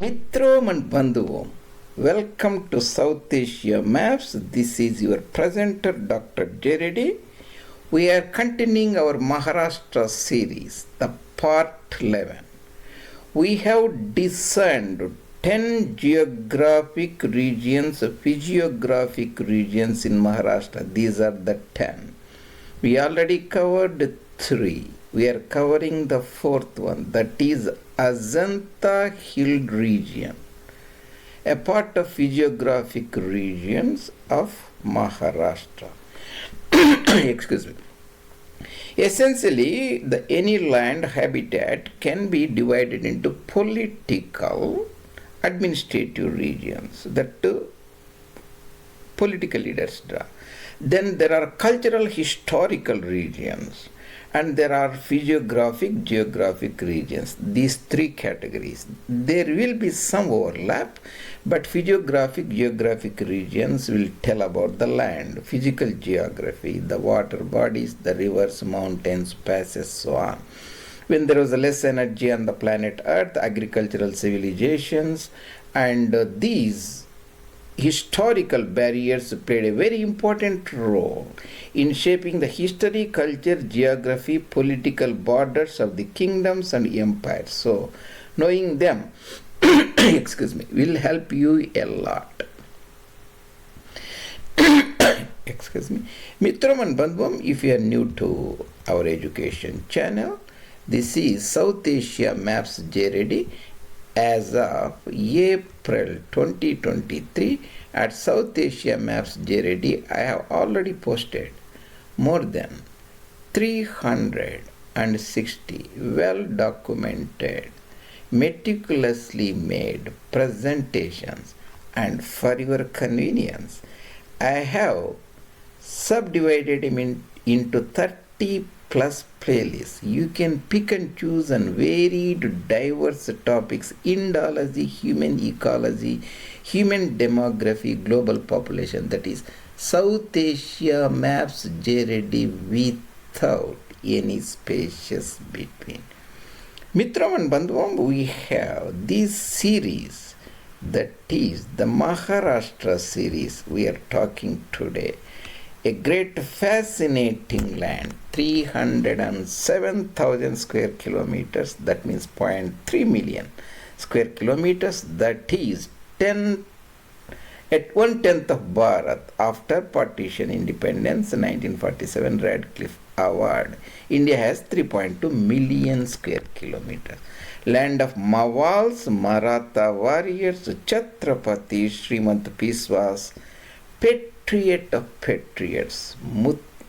Mitrom and Bandhuvam, welcome to South Asia Maps. This is your presenter, Dr. J. Reddy. We are continuing our Maharashtra series, the part 11. We have discerned 10 geographic regions, physiographic regions in Maharashtra. These are the 10. We already covered 3. We are covering the 4th one, that is Ajanta Hill region, a part of physiographic regions of Maharashtra. Excuse me. Essentially, any land habitat can be divided into political, administrative regions that political leaders draw. Then there are cultural, historical regions. And there are physiographic, geographic regions. These 3 categories. There will be some overlap, but physiographic, geographic regions will tell about the land, physical geography, the water bodies, the rivers, mountains, passes, so on. When there was less energy on the planet Earth, agricultural civilizations, and these historical barriers played a very important role in shaping the history, culture, geography, political borders of the kingdoms and empires. So, knowing them, excuse me, will help you a lot. Excuse me. Mitram and Bandhuvam, if you are new to our education channel, this is South Asia Maps J. Reddy. As of April 2023 at South Asia Maps J. Reddy, I have already posted more than 360 well documented, meticulously made presentations, and for your convenience, I have subdivided them into 30 plus playlists. You can pick and choose on varied, diverse topics: Indology, human ecology, human demography, global population. That is South Asia Maps J. Reddy without any spaces between. Mitram and Bandhuvam, we have this series, that is the Maharashtra series we are talking today. A great fascinating land, 307,000 square kilometers, that means 0.3 million square kilometers, that is 1/10 of Bharat after partition independence 1947 Radcliffe Award. India has 3.2 million square kilometers. Land of Mawals, Maratha warriors, Chhatrapati, Srimant Piswas, Patriot of patriots,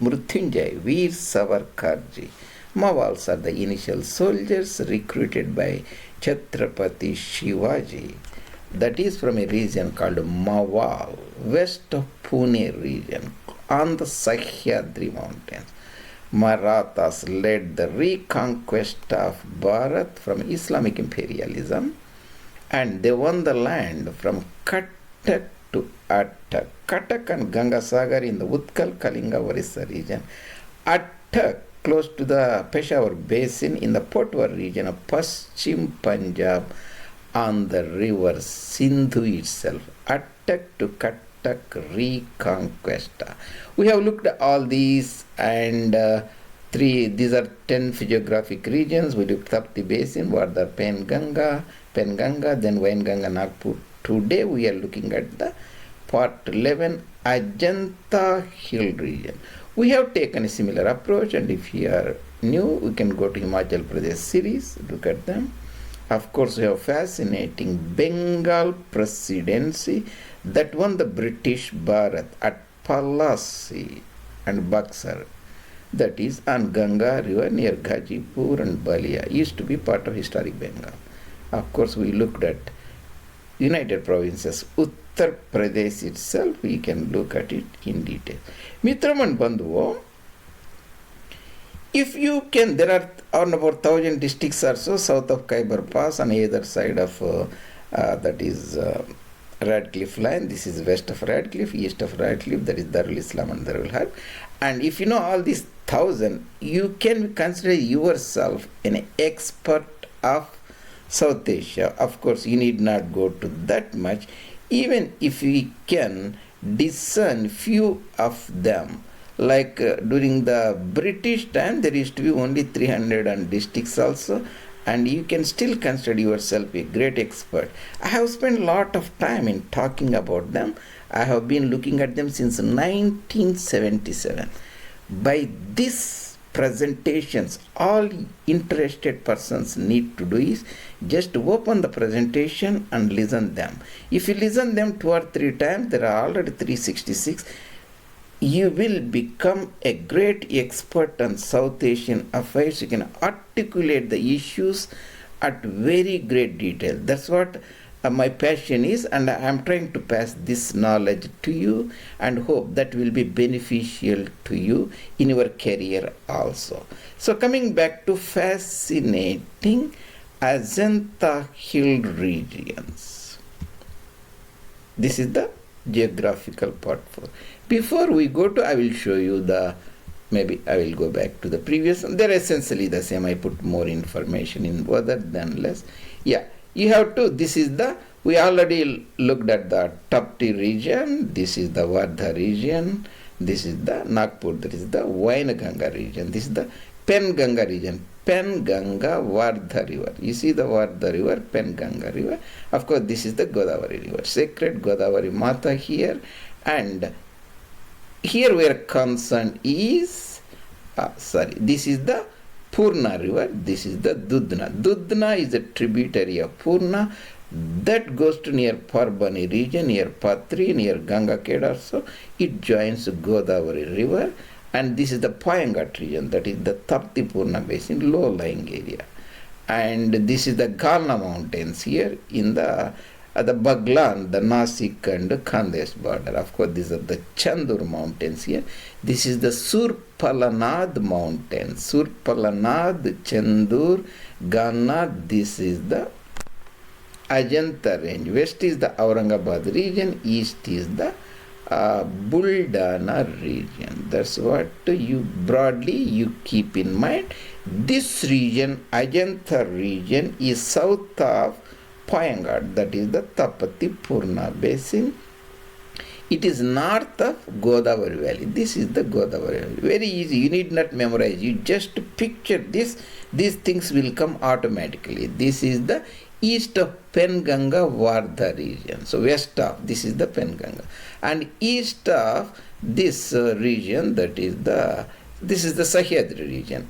Mrutyunjay, Veer Savarkarji. Mawals are the initial soldiers recruited by Chhatrapati Shivaji. That is from a region called Mawal, west of Pune region, on the Sahyadri mountains. Marathas led the reconquest of Bharat from Islamic imperialism, and they won the land from Cuttack to Attock. Cuttack and Ganga Sagar in the Utkal, Kalinga, Orissa region. Attock close to the Peshawar Basin in the Potwar region of Paschim Punjab on the river Sindhu itself. Attock to Cuttack reconquest. We have looked at all these, and these are 10 physiographic regions. We looked at Tapti Basin, Vardar, Penganga, then Wainganga, Nagpur. Today we are looking at the part 11, Ajanta Hill region. We have taken a similar approach, and if you are new, we can go to Himachal Pradesh series, look at them. Of course, we have fascinating Bengal Presidency that won the British Bharat at Palasi and Buxar. That is on Ganga river near Ghazipur and Balia. Used to be part of historic Bengal. Of course, we looked at United Provinces, Uttar Pradesh itself. We can look at it in detail. Mitram and Bandhuvam, if you can, there are around about 1,000 districts or so south of Khyber Pass on either side of that is Radcliffe line. This is west of Radcliffe, east of Radcliffe, that is Darul Islam and Darul Harb. And if you know all these 1,000, you can consider yourself an expert of South Asia. Of course, you need not go to that much. Even if we can discern few of them, like during the British time, there used to be only 300 districts also, and you can still consider yourself a great expert. I have spent a lot of time in talking about them. I have been looking at them since 1977. By this presentations, all interested persons need to do is just open the presentation and listen them. If you listen them 2 or 3 times, there are already 366. You will become a great expert on South Asian affairs. You can articulate the issues at very great detail. That's what my passion is, and I am trying to pass this knowledge to you and hope that will be beneficial to you in your career also. So coming back to fascinating Ajanta hill regions. This is the geographical part 4. Before we go to, I will show you maybe I will go back to the previous. They're essentially the same. I put more information in rather than less. Yeah. You have to, we already looked at the Tapti region, this is the Vardha region, this is the Nagpur, that is the Wainganga region, this is the Penganga region, Penganga Vardha river. You see the Vardha river, Penganga river. Of course, this is the Godavari river, sacred Godavari Mata here. And here we are concerned is, this is the Purna river, this is the Dudhana. Dudhana is a tributary of Purna that goes to near Parbani region, near Patri, near Ganga Khed also. It joins Godavari river, and this is the Payanghat region, that is the Tapti Purna basin, low-lying area. And this is the Galna mountains here in the Baglan, the Nasik and Khandesh border. Of course, these are the Chandur mountains here. This is the Surpalanad mountain. Surpalanad, Chandur, Gana. This is the Ajanta range. West is the Aurangabad region. East is the Buldana region. That's what you keep in mind. This region, Ajanta region, is south of Payanghat, that is the Tapti Purna basin. It is north of Godavari valley. This is the Godavari valley. Very easy. You need not memorize. You just picture this. These things will come automatically. This is the east of Penganga Vardha region. So west of, this is the Penganga. And east of this region, this is the Sahyadri region.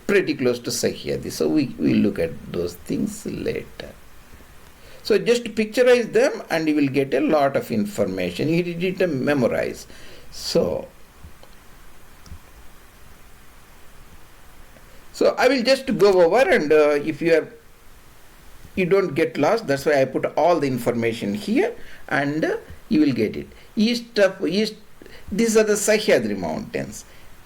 Pretty close to Sahyadri. So we look at those things later. So just picturize them and you will get a lot of information. You need to memorize. So I will just go over, and if you don't get lost, that's why I put all the information here, and you will get it. East, these are the Sahyadri mountains.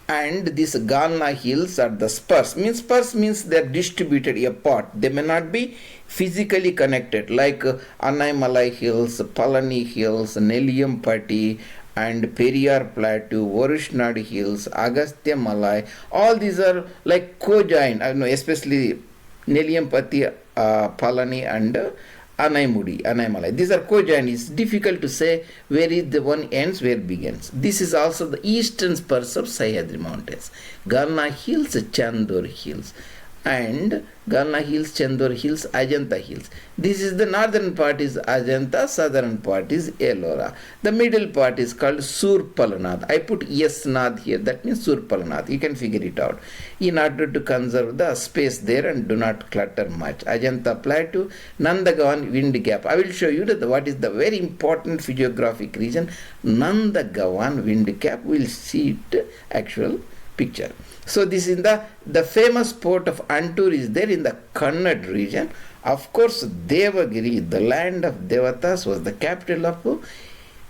And these Galna hills are the spurs. Spurs means they are distributed apart. They may not be physically connected, like Anaimalai hills, Palani hills, Neliyampati, and Periyar Plateau, Varushnad hills, Agastya Malai. All these are like co-joined, especially Neliyampati, Palani, and Anaimalai. These are co-joined. It's difficult to say where is the one ends, where begins. This is also the eastern spurs of Sahyadri mountains. Galna hills, Chandur hills. And Galna hills, Chandur hills, Ajanta hills. This is the northern part is Ajanta, southern part is Ellora. The middle part is called Surpalanad. I put Yasnad here, that means Surpalanad. You can figure it out in order to conserve the space there and do not clutter much. Ajanta Plateau, Nandagaon Wind Gap. I will show you what is the very important physiographic region, Nandagaon Wind Gap. We will see it actual picture. So this is the famous port of Antur is there in the Kannad region. Of course, Devagiri, the land of Devatas, was the capital of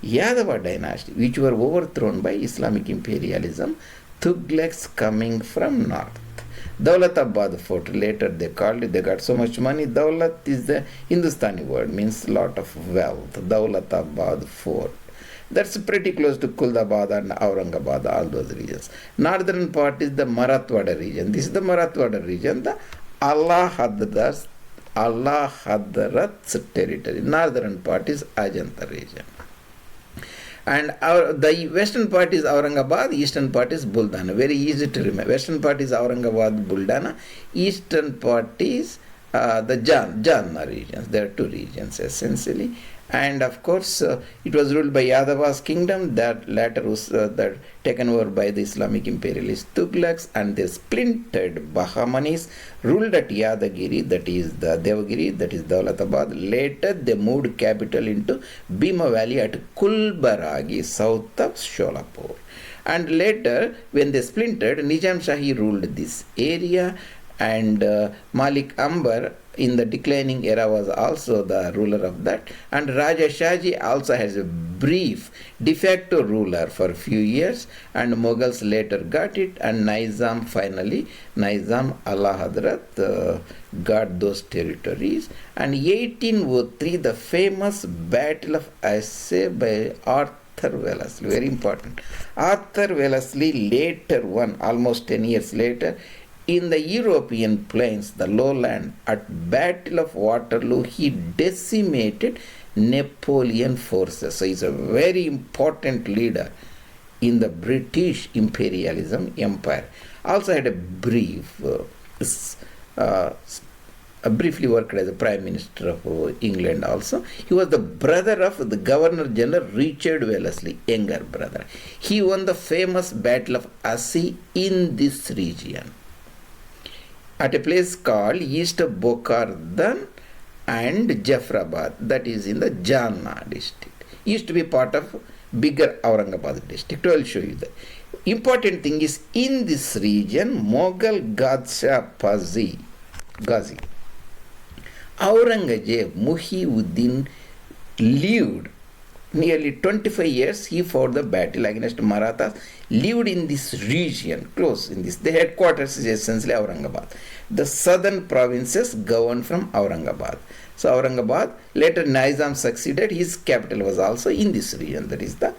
Yadava dynasty, which were overthrown by Islamic imperialism. Tughlaqs coming from north. Daulatabad fort, later they called it, they got so much money. Daulat is the Hindustani word, means lot of wealth. Daulatabad fort. That's pretty close to Kuldabad and Aurangabad, all those regions. Northern part is the Marathwada region. This is the Marathwada region, the Allahabad Allahabad's territory. Northern part is Ajanta region. And the western part is Aurangabad, eastern part is Buldana. Very easy to remember. Western part is Aurangabad, Buldana. Eastern part is the Janna regions. There are two regions essentially. And of course, it was ruled by Yadava's kingdom that later was taken over by the Islamic imperialist Tughlaqs, and the splintered Bahmanis ruled at Yadagiri, that is the Devagiri, that is Daulatabad. Later, they moved capital into Bhima Valley at Kulbaragi, south of Sholapur. And later, when they splintered, Nizam Shahi ruled this area, and Malik Ambar in the declining era was also the ruler of that, and Raja Shaji also has a brief de facto ruler for a few years, and Mughals later got it, and Nizam Allah Hadrat got those territories. And 1803, the famous Battle of Assaye by Arthur Wellesley, very important. Arthur Wellesley later won, almost 10 years later, in the European plains, the lowland, at Battle of Waterloo, he decimated Napoleon forces. So he's a very important leader in the British imperialism empire. Also had a briefly worked as a Prime Minister of England also. He was the brother of the Governor General Richard Wellesley, younger brother. He won the famous Battle of Assaye in this region, at a place called East Bokardan and Jafrabad, that is in the Janna district. Used to be part of bigger Aurangabad district. I will show you that. Important thing is, in this region, Mughal Ghazi, Aurangzeb Muhyiddin lived nearly 25 years. He fought the battle against Marathas, lived in this region, close in this. The headquarters is essentially Aurangabad. The southern provinces governed from Aurangabad. So Aurangabad, later Nizam succeeded, his capital was also in this region, that is the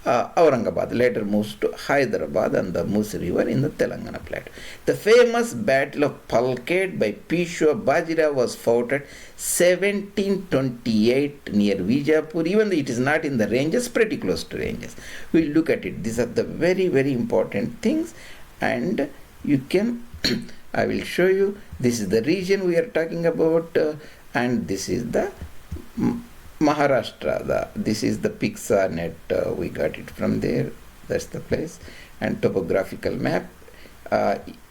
Aurangabad. Later moves to Hyderabad and the Mus river in the Telangana plateau. The famous Battle of Palkhet by Peshwa Bajirao was fought at 1728 near Vijapur. Even though it is not in the ranges, pretty close to ranges. We will look at it. These are the very, very important things, and you can I will show you. This is the region we are talking about, and this is the Maharashtra. This is the Pixar net. We got it from there. That's the place. And topographical map.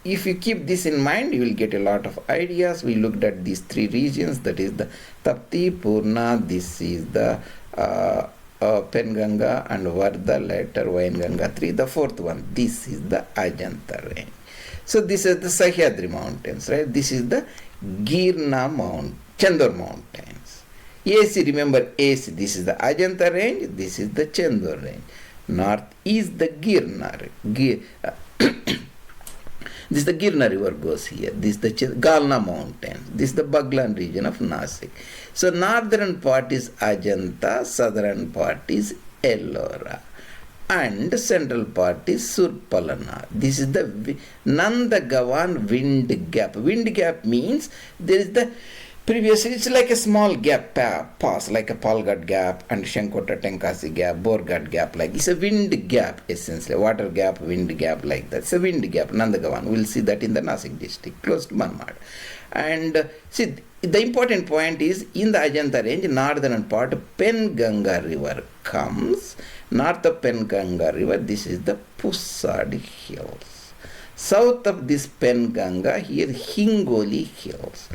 If you keep this in mind, you will get a lot of ideas. We looked at these three regions. That is the Tapti, Purna. This is the Penganga and Vardha, later Wainganga 3. The fourth one. This is the Ajanta range. So this is the Sahyadri mountains, right? This is the Girna Chandur mountains. AC, remember AC, this is the Ajanta range, this is the Chandur range. North is the Girna. This is the Girna river goes here. This is the Galna mountains. This is the Baglan region of Nasik. So northern part is Ajanta, southern part is Ellora, and central part is Surpalana. This is the Nandagavan wind gap. Wind gap means there is the previously, it's like a small gap pass, like a Palghat gap and Shankota Tenkasi gap, Borghat gap, like it's a wind gap essentially, water gap, wind gap, like that. It's a wind gap, Nandagavan. We'll see that in the Nasik district, close to Manmad. And see, the important point is, in the Ajanta range, northern part, Penganga river comes. North of Penganga river, this is the Pusad hills. South of this Penganga, here Hingoli hills.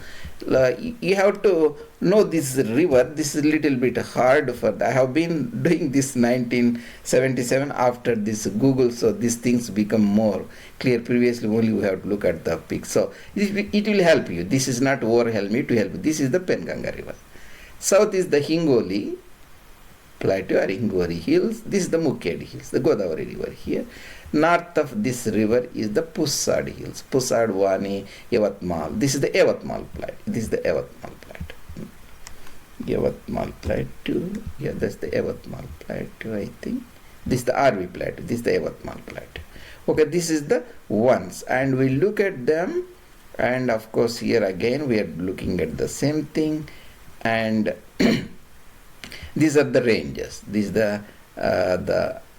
You have to know this river. This is a little bit hard for that. I have been doing this 1977 after this Google, so these things become more clear. Previously only we have to look at the pic. So it will help you. This is not overwhelm you, to help you. This is the Penganga river. South is the Hingoli plateau or Hingori hills. This is the Mukked hills, the Godavari river here. North of this river is the Pusad hills, Pusad, Vani, Yavatmal. This is the Yavatmal plateau. This is the Yavatmal plateau. Yavatmal plateau. Yeah, that's the Yavatmal plateau, I think. This is the RV plateau. This is the Yavatmal plateau. Okay, this is the ones, and we look at them And of course here again we are looking at the same thing, and these are the ranges. This is the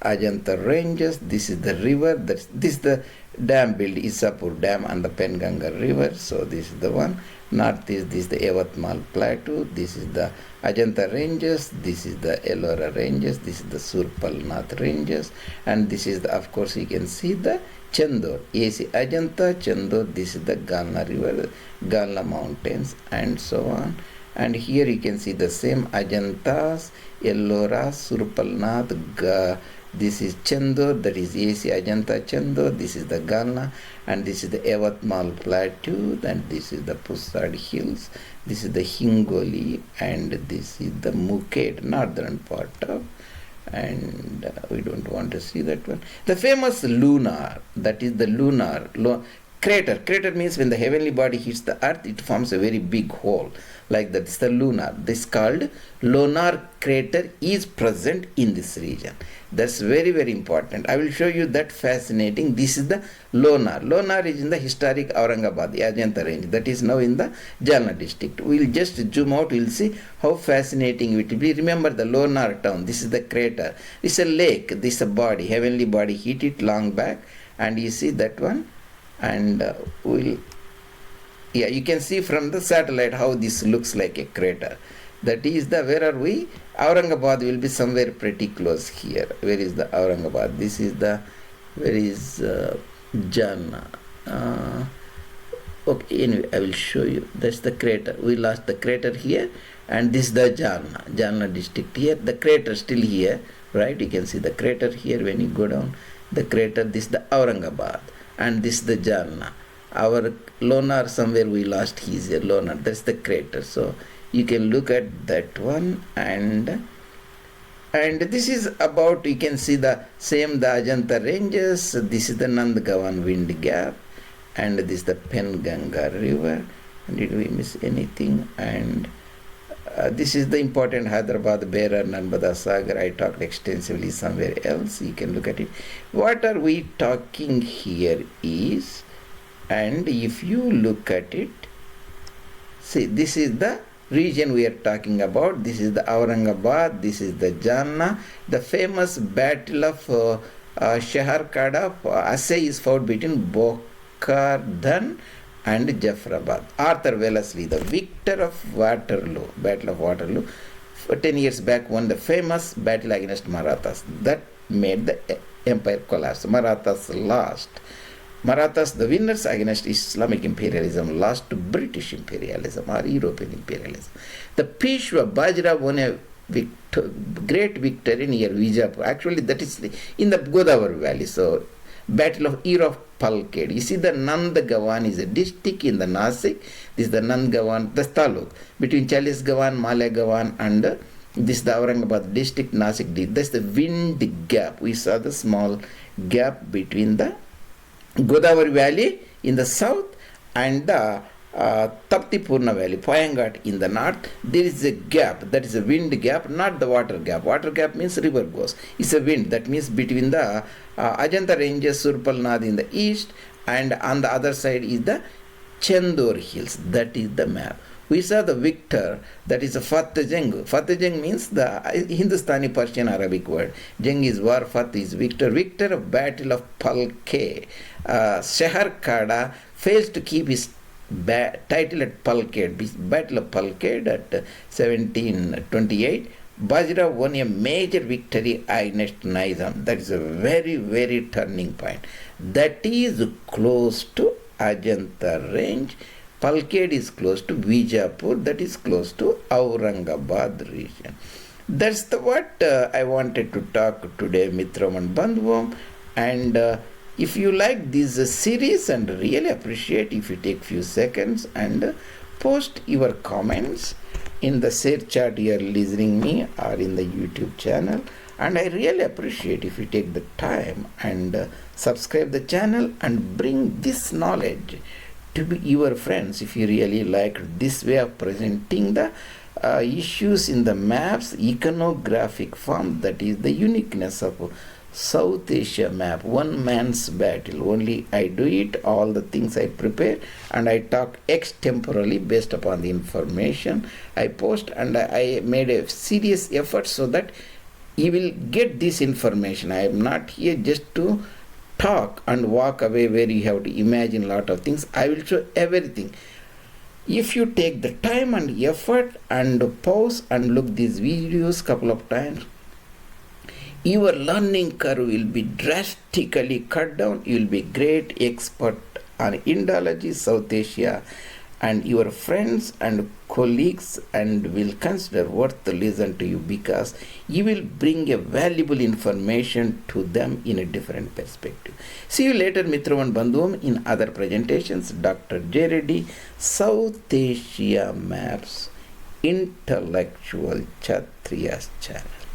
Ajanta Ranges. This is the river. This is the dam built, Isapur Dam and the Penganga River. So this is the one. Northeast, this is the Yavatmal Plateau. This is the Ajanta Ranges. This is the Ellora Ranges. This is the Surpalnath Ranges. And this is the, of course, you can see the Chandor. AC Ajanta, Chandor. This is the Galna River, Galna Mountains, and so on. And here you can see the same Ajantas, Ellora, Surpalnath, this is Chandor, that is AC Ajanta Chandor, this is the Galna, and this is the Yavatmal Plateau, and this is the Pusad Hills, this is the Hingoli, and this is the Muket, northern part of, and we don't want to see that one. The famous lunar, that is the lunar crater. Crater means when the heavenly body hits the earth, it forms a very big hole. Like that, it's the lunar. This called lunar crater is present in this region. That's very, very important. I will show you that fascinating. This is the lunar. Lunar is in the historic Aurangabad, the Ajanta range. That is now in the Jalna district. We'll just zoom out. We'll see how fascinating it will be. Remember the lunar town. This is the crater. This is a lake. This is a body, heavenly body. Hit it long back, and you see that one. And you can see from the satellite how this looks like a crater. That is the, where are we? Aurangabad will be somewhere pretty close here. Where is the Aurangabad? This is the, where is Jalna? Okay, anyway, I will show you. That's the crater. We lost the crater here, and this is the Jalna district here. The crater still here, right? You can see the crater here when you go down. The crater, this is the Aurangabad, and this is the Jalna. Our lunar, somewhere we lost his lunar. That's the crater. So you can look at that one, and this is about, you can see the same, the Ajanta Ranges. This is the Nandgaon Wind Gap, and this is the Penganga River. Did we miss anything? And this is the important Hyderabad, Berar, Narmada Sagar. I talked extensively somewhere else. You can look at it. What are we talking here is, and if you look at it, see, this is the region we are talking about. This is the Aurangabad, this is the Jalna. The famous battle of Shaharkada, assay is fought between Bokardhan and Jafrabad. Arthur Wellesley, the victor of Waterloo, Battle of Waterloo, 10 years back won the famous battle against Marathas. That made the empire collapse. Marathas lost. Marathas, the winners against Islamic imperialism, lost to British imperialism or European imperialism. The Peshwa Bajra won a great victory near Vijapur. Actually, that is in the Godavari Valley. So, Battle of Ear of Palkhed. You see, the Nandgaon is a district in the Nasik. This is the Nandgaon, the Taluk, between Chalisgaon, Malegaon, and this is the Aurangabad district, Nasik district. That's the wind gap. We saw the small gap between the Godavari Valley in the south and the Tapti Purna Valley, Payanghat in the north. There is a gap, that is a wind gap, not the water gap. Water gap means river goes. It's a wind, that means between the Ajanta Ranges, Surpalnath in the east, and on the other side is the Chandor Hills. That is the map. We saw the victor, that is a Fath Jang. Fath Jang means the Hindustani Persian Arabic word. Jang is war, Fath is victor. Victor of Battle of Palkhed. Shaharkada fails to keep his title at Palkhed, Battle of Palkhed at 1728. Bajra won a major victory against Nizam. That is a very, very turning point. That is close to Ajanta Range. Palkhed is close to Vijapur, that is close to Aurangabad region. That's the what I wanted to talk today, Mitram and Bandhvam. And if you like this series, and really appreciate if you take few seconds and post your comments in the share chat you are listening me, or in the YouTube channel. And I really appreciate if you take the time and subscribe the channel and bring this knowledge to be your friends. If you really like this way of presenting the issues in the maps, iconographic form, that is the uniqueness of South Asia map, one man's battle. Only I do it, all the things I prepare, and I talk extemporally based upon the information I post, and I made a serious effort so that you will get this information. I am not here just to talk and walk away where you have to imagine a lot of things. I will show everything. If you take the time and effort and pause and look these videos couple of times, your learning curve will be drastically cut down. You will be great expert on Indology, South Asia, and your friends and colleagues and will consider worth to listen to you because you will bring a valuable information to them in a different perspective. See you later, Mitravan Bandhuvam, in other presentations. Dr. J. Reddy, South Asia Maps, Intellectual Kshatriyas channel.